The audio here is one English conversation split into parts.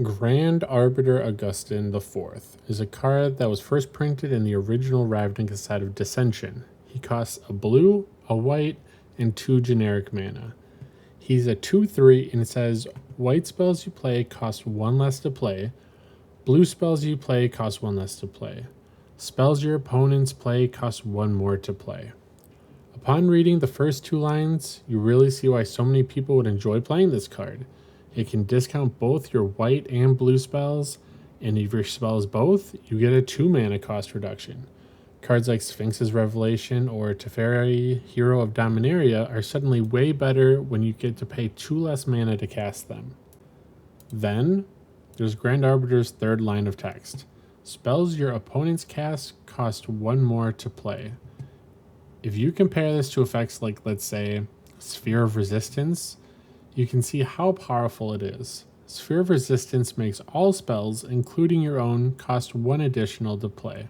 Grand Arbiter Augustin IV is a card that was first printed in the original Ravnica set of Dissension. He costs a blue, a white, and 2 generic mana. He's a 2/3 and it says white spells you play cost 1 less to play, blue spells you play cost 1 less to play. Spells your opponents play cost 1 more to play. Upon reading the first 2 lines, you really see why so many people would enjoy playing this card. It can discount both your white and blue spells, and if your spells both, you get a 2 mana cost reduction. Cards like Sphinx's Revelation or Teferi, Hero of Dominaria, are suddenly way better when you get to pay 2 less mana to cast them. Then, there's Grand Arbiter's third line of text. Spells your opponents cast cost 1 more to play. If you compare this to effects like, let's say, Sphere of Resistance, you can see how powerful it is. Sphere of Resistance makes all spells, including your own, cost 1 additional to play.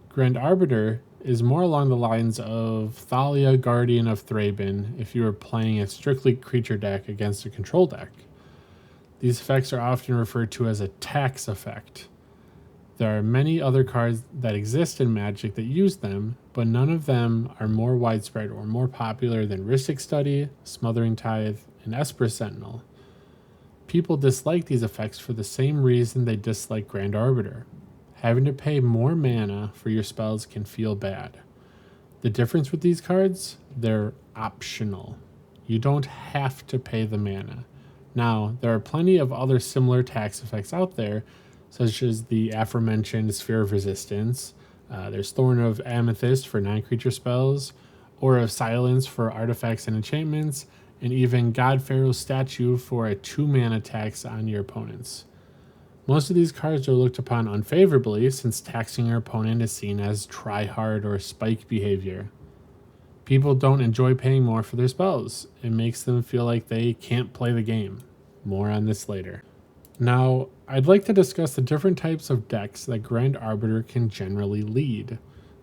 Grand Arbiter is more along the lines of Thalia, Guardian of Thraben, if you were playing a strictly creature deck against a control deck. These effects are often referred to as a tax effect. There are many other cards that exist in Magic that use them, but none of them are more widespread or more popular than Rhystic Study, Smothering Tithe, and Esper Sentinel. People dislike these effects for the same reason they dislike Grand Arbiter. Having to pay more mana for your spells can feel bad. The difference with these cards, they're optional. You don't have to pay the mana. Now, there are plenty of other similar tax effects out there, such as the aforementioned Sphere of Resistance. There's Thorn of Amethyst for 9-creature spells, Aura of Silence for artifacts and enchantments, and even God Pharaoh's Statue for a 2 mana tax on your opponents. Most of these cards are looked upon unfavorably since taxing your opponent is seen as try-hard or spike behavior. People don't enjoy paying more for their spells. It makes them feel like they can't play the game. More on this later. Now, I'd like to discuss the different types of decks that Grand Arbiter can generally lead.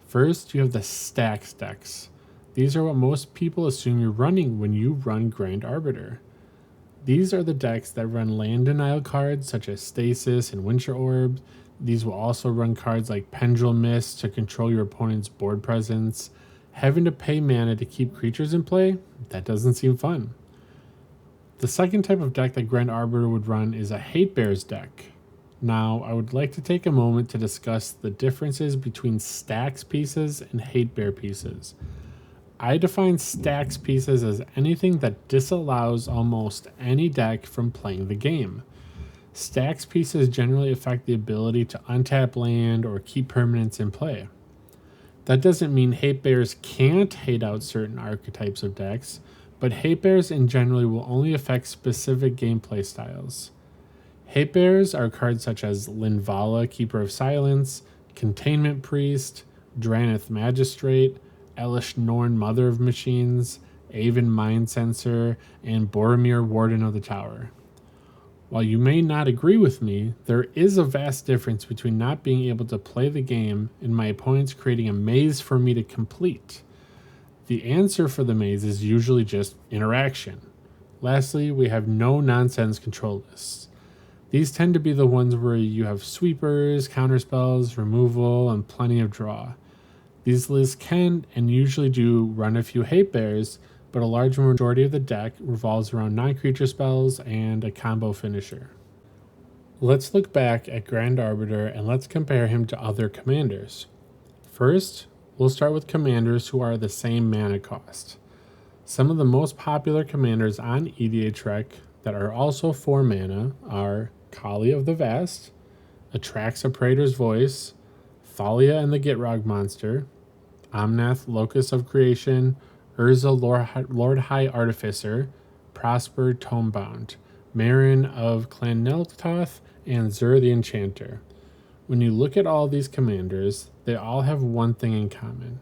First, you have the stax decks. These are what most people assume you're running when you run Grand Arbiter. These are the decks that run land denial cards such as Stasis and Winter Orb. These will also run cards like Pendulum Mist to control your opponent's board presence. Having to pay mana to keep creatures in play? That doesn't seem fun. The second type of deck that Grand Arbiter would run is a hatebear's deck. Now, I would like to take a moment to discuss the differences between stax pieces and hatebear pieces. I define stax pieces as anything that disallows almost any deck from playing the game. Stax pieces generally affect the ability to untap land or keep permanents in play. That doesn't mean hatebears can't hate out certain archetypes of decks, but hatebears in general will only affect specific gameplay styles. Hatebears are cards such as Linvala, Keeper of Silence, Containment Priest, Dranith Magistrate, Elish Norn, Mother of Machines, Avon Mind Sensor, and Boromir, Warden of the Tower. While you may not agree with me, there is a vast difference between not being able to play the game and my opponents creating a maze for me to complete. The answer for the maze is usually just interaction. Lastly, we have no-nonsense control lists. These tend to be the ones where you have sweepers, counterspells, removal, and plenty of draw. These lists can and usually do run a few hatebears, but a large majority of the deck revolves around 9-creature spells and a combo finisher. Let's look back at Grand Arbiter and let's compare him to other commanders. First, we'll start with commanders who are the same mana cost. Some of the most popular commanders on EDA Trek that are also 4 mana are Kali of the Vast, Atraxa Praetor's Voice, Thalia and the Gitrog Monster, Omnath Locus of Creation, Urza Lord High Artificer, Prosper Tomebound, Marin of Clan Neltoth, and Zur the Enchanter. When you look at all these commanders, they all have one thing in common.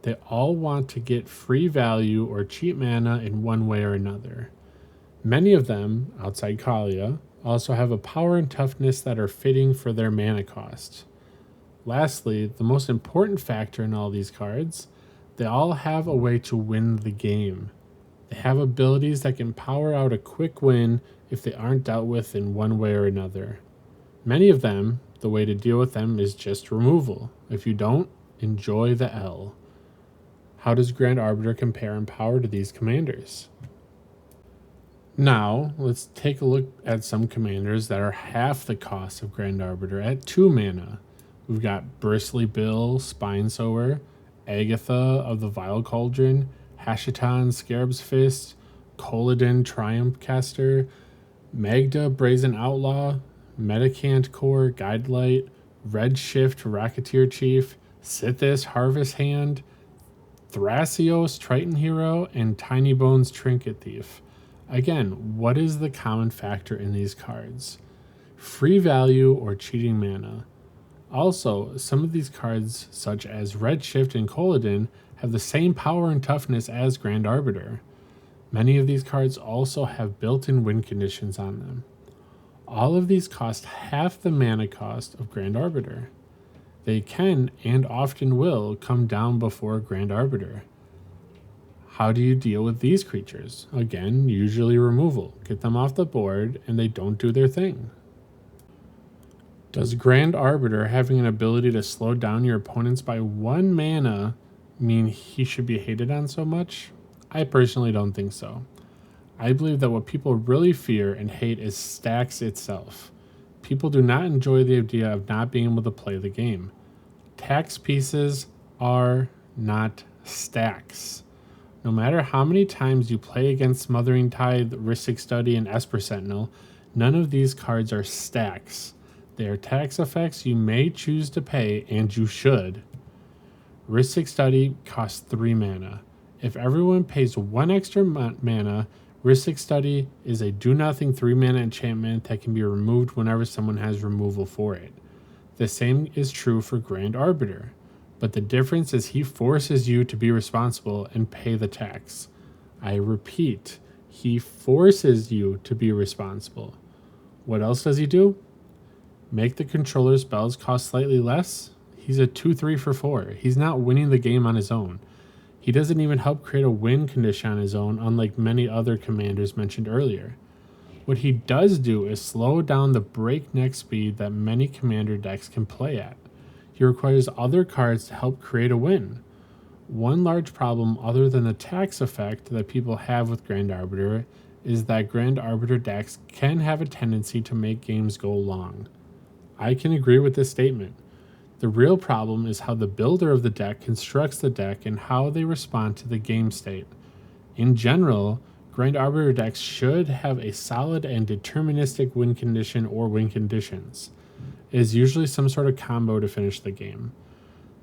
They all want to get free value or cheap mana in one way or another. Many of them, outside Kalia, also have a power and toughness that are fitting for their mana cost. Lastly, the most important factor in all these cards, they all have a way to win the game. They have abilities that can power out a quick win if they aren't dealt with in one way or another. Many of them, the way to deal with them is just removal. If you don't, enjoy the L. How does Grand Arbiter compare in power to these commanders? Now, let's take a look at some commanders that are half the cost of Grand Arbiter at 2 mana. We've got Bristly Bill, Spinesower, Agatha of the Vile Cauldron, Hashatan, Scarab's Fist, Koladin, Triumph Caster, Magda, Brazen Outlaw, Metacant Core, Guidelight, Redshift, Racketeer Chief, Sithis, Harvest Hand, Thrasios, Triton Hero, and Tiny Bones, Trinket Thief. Again, what is the common factor in these cards? Free value or cheating mana. Also, some of these cards, such as Redshift and Koladin, have the same power and toughness as Grand Arbiter. Many of these cards also have built-in win conditions on them. All of these cost half the mana cost of Grand Arbiter. They can, and often will, come down before Grand Arbiter. How do you deal with these creatures? Again, usually removal. Get them off the board and they don't do their thing. Does Grand Arbiter having an ability to slow down your opponents by 1 mana mean he should be hated on so much? I personally don't think so. I believe that what people really fear and hate is stax itself. People do not enjoy the idea of not being able to play the game. Tax pieces are not stacks. No matter how many times you play against Smothering Tithe, Rhystic Study, and Esper Sentinel, none of these cards are stacks. They are tax effects you may choose to pay, and you should. Rhystic Study costs 3 mana. If everyone pays 1 extra mana, Rhystic Study is a do-nothing 3 mana enchantment that can be removed whenever someone has removal for it. The same is true for Grand Arbiter, but the difference is he forces you to be responsible and pay the tax. I repeat, he forces you to be responsible. What else does he do? Make the controller spells cost slightly less? He's a 2-3 for 4. He's not winning the game on his own. He doesn't even help create a win condition on his own, unlike many other commanders mentioned earlier. What he does do is slow down the breakneck speed that many commander decks can play at. He requires other cards to help create a win. One large problem other than the tax effect that people have with Grand Arbiter is that Grand Arbiter decks can have a tendency to make games go long. I can agree with this statement. The real problem is how the builder of the deck constructs the deck and how they respond to the game state. In general, Grand Arbiter decks should have a solid and deterministic win condition or win conditions. It is usually some sort of combo to finish the game.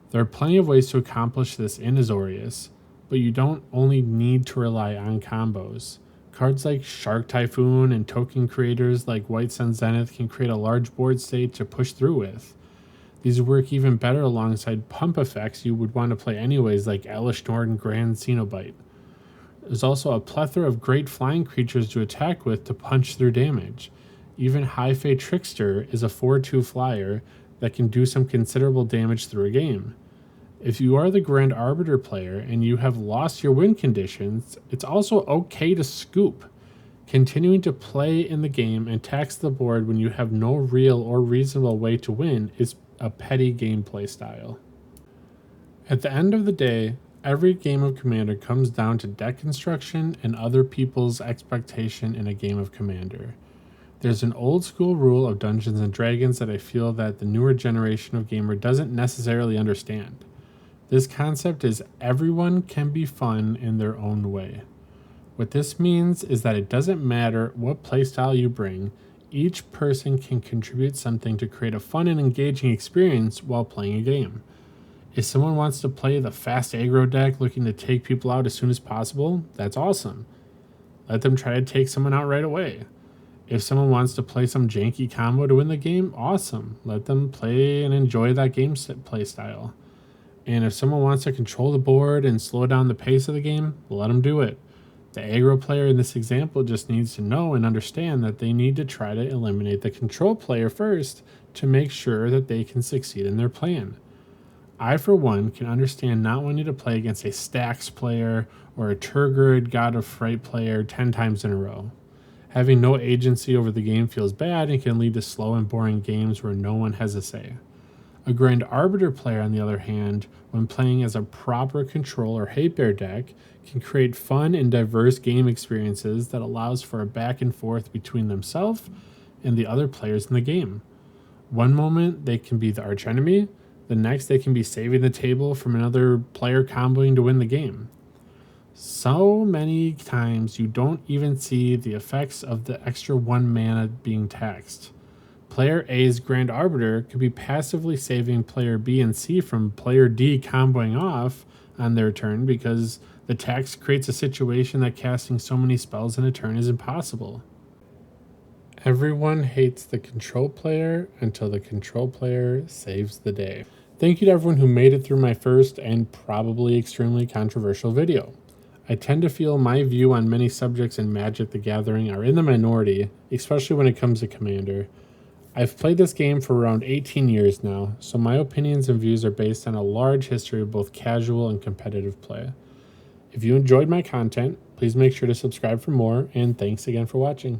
There are plenty of ways to accomplish this in Azorius, but you don't only need to rely on combos. Cards like Shark Typhoon and token creators like White Sun Zenith can create a large board state to push through with. These work even better alongside pump effects you would want to play anyways, like Elishnorn and Grand Cenobite. There's also a plethora of great flying creatures to attack with to punch through damage. Even High Fate Trickster is a 4/2 flyer that can do some considerable damage through a game. If you are the Grand Arbiter player and you have lost your win conditions, it's also okay to scoop. Continuing to play in the game and tax the board when you have no real or reasonable way to win is a petty gameplay style. At the end of the day, every game of Commander comes down to deck construction and other people's expectation in a game of Commander. There's an old school rule of Dungeons and Dragons that I feel that the newer generation of gamer doesn't necessarily understand. This concept is everyone can be fun in their own way. What this means is that it doesn't matter what playstyle you bring, each person can contribute something to create a fun and engaging experience while playing a game. If someone wants to play the fast aggro deck looking to take people out as soon as possible, that's awesome. Let them try to take someone out right away. If someone wants to play some janky combo to win the game, awesome. Let them play and enjoy that game play style. And if someone wants to control the board and slow down the pace of the game, let them do it. The aggro player in this example just needs to know and understand that they need to try to eliminate the control player first to make sure that they can succeed in their plan. I, for one, can understand not wanting to play against a Stax player or a Turgid God of Fright player 10 times in a row. Having no agency over the game feels bad and can lead to slow and boring games where no one has a say. A Grand Arbiter player, on the other hand, when playing as a proper control or hatebear deck, can create fun and diverse game experiences that allows for a back and forth between themselves and the other players in the game. One moment they can be the archenemy, the next they can be saving the table from another player comboing to win the game. So many times you don't even see the effects of the extra 1 mana being taxed. Player A's Grand Arbiter could be passively saving player B and C from player D comboing off on their turn because the tax creates a situation that casting so many spells in a turn is impossible. Everyone hates the control player until the control player saves the day. Thank you to everyone who made it through my first and probably extremely controversial video. I tend to feel my view on many subjects in Magic the Gathering are in the minority, especially when it comes to Commander. I've played this game for around 18 years now, so my opinions and views are based on a large history of both casual and competitive play. If you enjoyed my content, please make sure to subscribe for more, and thanks again for watching.